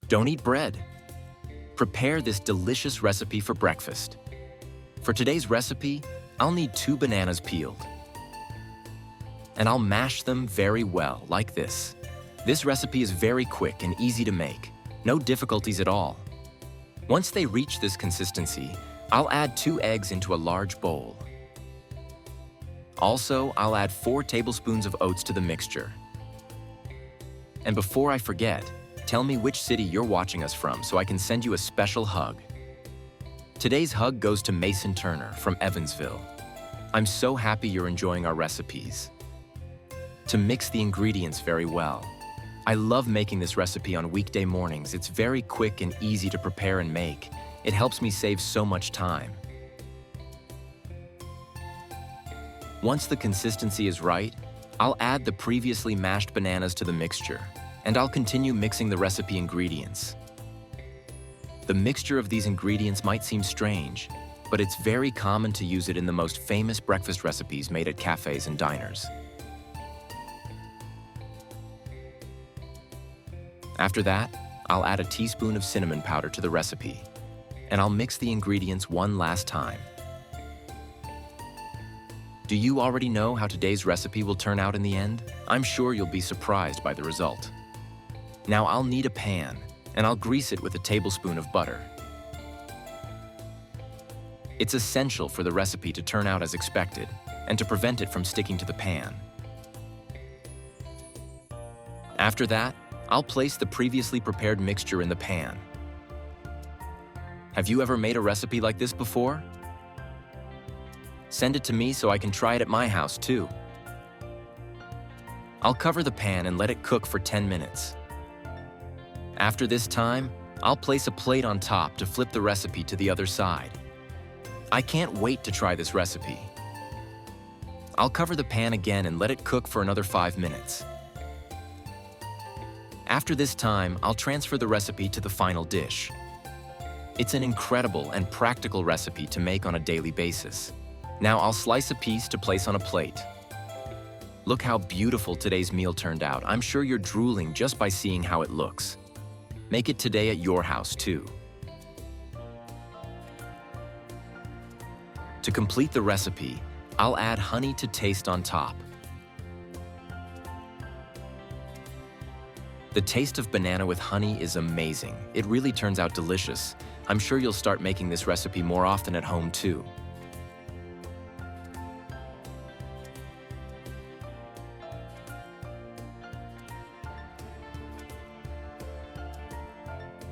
Don't eat bread. Prepare this delicious recipe for breakfast. For today's recipe, I'll need 2 bananas peeled. And I'll mash them very well, like this. This recipe is very quick and easy to make. No difficulties at all. Once they reach this consistency, I'll add 2 eggs into a large bowl. Also, I'll add 4 tablespoons of oats to the mixture. And before I forget, tell me which city you're watching us from so I can send you a special hug. Today's hug goes to Mason Turner from Evansville. I'm so happy you're enjoying our recipes. To mix the ingredients very well. I love making this recipe on weekday mornings. It's very quick and easy to prepare and make. It helps me save so much time. Once the consistency is right, I'll add the previously mashed bananas to the mixture, and I'll continue mixing the recipe ingredients. The mixture of these ingredients might seem strange, but it's very common to use it in the most famous breakfast recipes made at cafes and diners. After that, I'll add a teaspoon of cinnamon powder to the recipe, and I'll mix the ingredients one last time. Do you already know how today's recipe will turn out in the end? I'm sure you'll be surprised by the result. Now I'll need a pan, and I'll grease it with a tablespoon of butter. It's essential for the recipe to turn out as expected, and to prevent it from sticking to the pan. After that, I'll place the previously prepared mixture in the pan. Have you ever made a recipe like this before? Send it to me so I can try it at my house too. I'll cover the pan and let it cook for 10 minutes. After this time, I'll place a plate on top to flip the recipe to the other side. I can't wait to try this recipe. I'll cover the pan again and let it cook for another 5 minutes. After this time, I'll transfer the recipe to the final dish. It's an incredible and practical recipe to make on a daily basis. Now I'll slice a piece to place on a plate. Look how beautiful today's meal turned out. I'm sure you're drooling just by seeing how it looks. Make it today at your house too. To complete the recipe, I'll add honey to taste on top. The taste of banana with honey is amazing. It really turns out delicious. I'm sure you'll start making this recipe more often at home too.